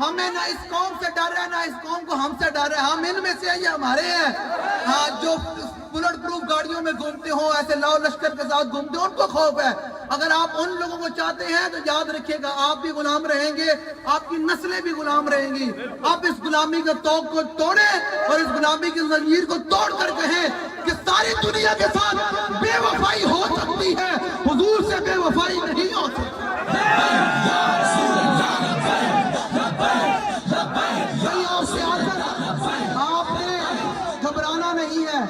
ہمیں نہ اس قوم سے ڈر ہے، نہ اس قوم کو ہم سے ڈر ہے. ہم ان میں سے ہیں، یہ ہمارے ہیں. ہاں، جو بلٹ پروف گاڑیوں میں گھومتے ہوں، ایسے لاؤ لشکر کے ساتھ گھومتے ہوں، ان کو خوف ہے. اگر آپ ان لوگوں کو چاہتے ہیں تو یاد رکھیے گا آپ بھی غلام رہیں گے، آپ کی نسلیں بھی غلام رہیں گی. آپ اس غلامی کے توق کو توڑیں اور اس غلامی کی زنجیر کو توڑ کر کہیں کہ ساری دنیا کے ساتھ بے وفائی ہو سکتی ہے، حضور سے بے وفائی نہیں ہو سکتی. آپ نے گھبرانا نہیں ہے.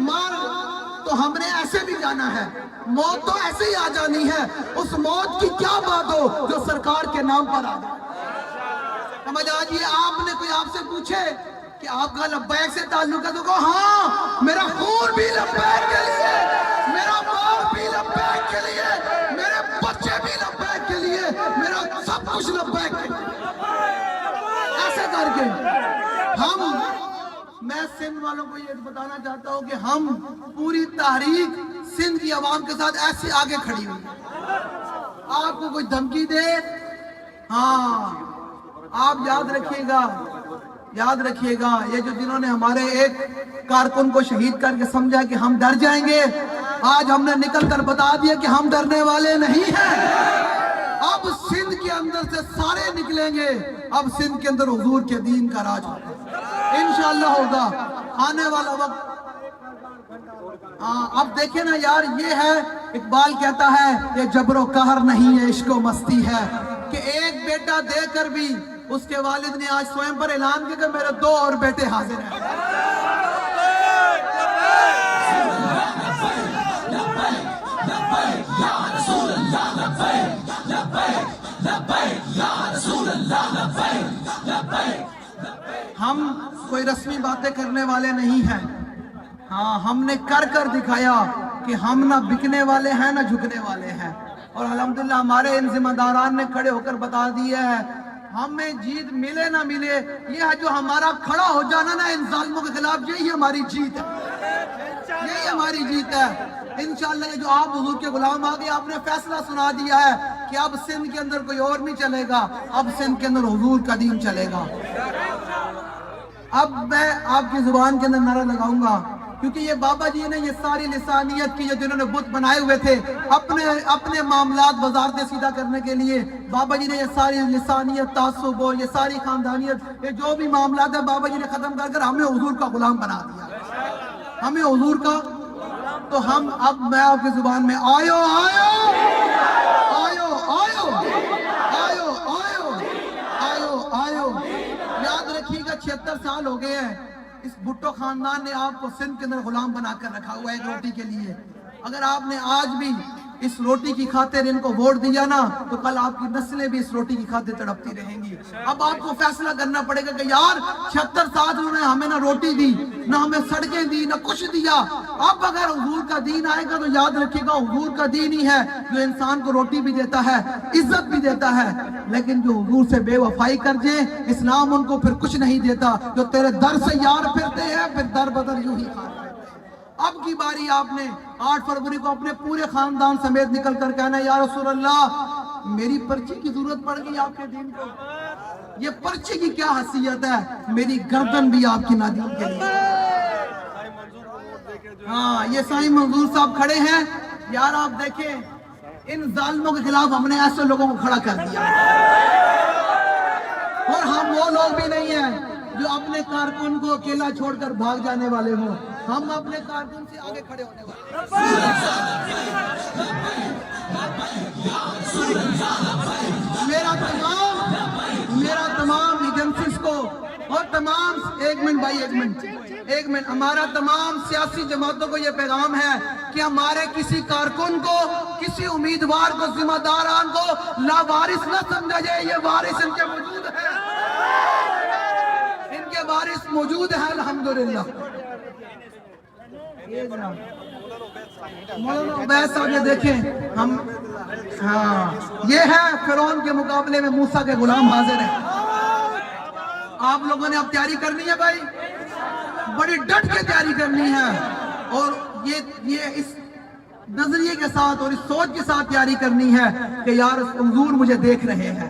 مر تو ہم نے ایسے بھی جانا ہے، موت تو ایسے ہی آ جانی ہے. اس موت کی کیا بات ہو جو سرکار کے نام پر آ جائے. سمجھ آجیے، آپ نے کوئی آپ سے پوچھے کہ آپ کا لبیک سے تعلق ہے تو کہو ہاں، میرا خون بھی لبیک کے لیے، میرا مال بھی لبیک کے لیے، میرے بچے بھی لبیک کے لیے، میرا سب کچھ لبیک کے لیے. ایسے کر کے میں سندھ والوں کو یہ بتانا چاہتا ہوں کہ ہم پوری تحریک سندھ کی عوام کے ساتھ ایسے آگے کھڑی ہوئی. آپ کو کوئی دھمکی دے، ہاں آپ یاد رکھیے گا یہ جو جنہوں نے ہمارے ایک کارکن کو شہید کر کے سمجھا کہ ہم ڈر جائیں گے، آج ہم نے نکل کر بتا دیا کہ ہم ڈرنے والے نہیں ہیں. اب سندھ کے اندر سے سارے نکلیں گے. اب سندھ کے اندر حضور کے دین کا راج ہوگا، انشاءاللہ ہوگا. آنے والا وقت اب دیکھیں نا یار، یہ ہے اقبال کہتا ہے یہ جبر و قہر نہیں ہے، عشق و مستی ہے. کہ ایک بیٹا دے کر بھی اس کے والد نے آج سوئم پر اعلان کیا کہ میرے 2 اور بیٹے حاضر ہیں. ہم کوئی رسمی باتیں کرنے والے نہیں ہیں. ہاں، ہم نے کر دکھایا کہ ہم نہ بکنے والے ہیں نہ جھکنے والے ہیں. اور الحمدللہ ہمارے ان ذمہ داران نے کھڑے ہو کر بتا دیا ہے، ہمیں جیت ملے نہ ملے، یہ ہے جو ہمارا کھڑا ہو جانا نا ان ظالموں کے خلاف، یہی ہماری جیت ہے، یہی ہماری جیت ہے. انشاءاللہ یہ جو آپ حضور کے غلام آگے آپ نے فیصلہ سنا دیا ہے کہ اب سندھ کے اندر کوئی اور نہیں چلے گا، اب سندھ کے اندر حضور کا دین چلے گا. اب میں آپ کی زبان کے اندر نعرہ لگاؤں گا، کیونکہ یہ بابا جی نے یہ ساری لسانیت کی، جنہوں نے بت بنائے ہوئے تھے اپنے معاملات وزارتیں سیدھا کرنے کے لیے، بابا جی نے یہ ساری لسانیت، تعصب اور یہ ساری خاندانیت، یہ جو بھی معاملات ہیں بابا جی نے ختم کر کر ہمیں حضور کا غلام بنا دیا، ہمیں حضور کا. تو ہم اب میں آپ کی زبان میں آئو آئو آئو آئو آئو آئو آئو آئو. یاد رکھیے گا 76 سال ہو گئے ہیں اس بھٹو خاندان نے آپ کو سندھ کے اندر غلام بنا کر رکھا ہوا ہے ایک روٹی کے لیے. اگر آپ نے آج بھی اس روٹی کی خاطر ان کو ووٹ دیا نا تو کل آپ کی نسلیں بھی اس روٹی کی خاطر تڑپتی رہیں گی. اب آپ کو فیصلہ کرنا پڑے گا کہ یار 76 سال انہوں نے ہمیں نہ روٹی دی، نہ ہمیں سڑکیں دی، نہ کچھ دیا. اب اگر حضور کا دین آئے گا تو یاد رکھیے گا حضور کا دین ہی ہے جو انسان کو روٹی بھی دیتا ہے، عزت بھی دیتا ہے. لیکن جو حضور سے بے وفائی کر جائے، اسلام ان کو پھر کچھ نہیں دیتا. جو تیرے در سے یار پھرتے ہیں پھر در بدر یوں ہی خان. اب کی باری آپ نے 8 فروری کو اپنے پورے خاندان سمیت نکل کر کہنا یا رسول اللہ میری پرچی کی ضرورت پڑ گئی آپ کے دین کو. یہ پرچی کی کیا حیثیت ہے، میری گردن بھی آپ کی نادین کے لیے. ہاں، یہ سائیں منظور صاحب کھڑے ہیں. یار آپ دیکھیں ان ظالموں کے خلاف ہم نے ایسے لوگوں کو کھڑا کر دیا، اور ہم وہ لوگ بھی نہیں ہیں جو اپنے کارکن کو اکیلا چھوڑ کر بھاگ جانے والے ہوں. ہم اپنے کارکن سے آگے کھڑے ہونے والے. میرا تمام ایجنسیز کو اور تمام ایک منٹ ہمارا تمام سیاسی جماعتوں کو یہ پیغام ہے کہ ہمارے کسی کارکن کو، کسی امیدوار کو، ذمہ داران کو لاوارث نہ سمجھا جائے. یہ وارث ان کے موجود ہے، ان کے وارث موجود ہیں الحمدللہ. مولانا عبید صاحب یہ دیکھیں، ہم یہ ہے فرعون کے مقابلے میں موسیٰ کے غلام حاضر ہیں. آپ لوگوں نے اب تیاری کرنی ہے بھائی، بڑی ڈٹ کے تیاری کرنی ہے، اور یہ اس نظریے کے ساتھ اور اس سوچ کے ساتھ تیاری کرنی ہے کہ یار حضور مجھے دیکھ رہے ہیں،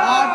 8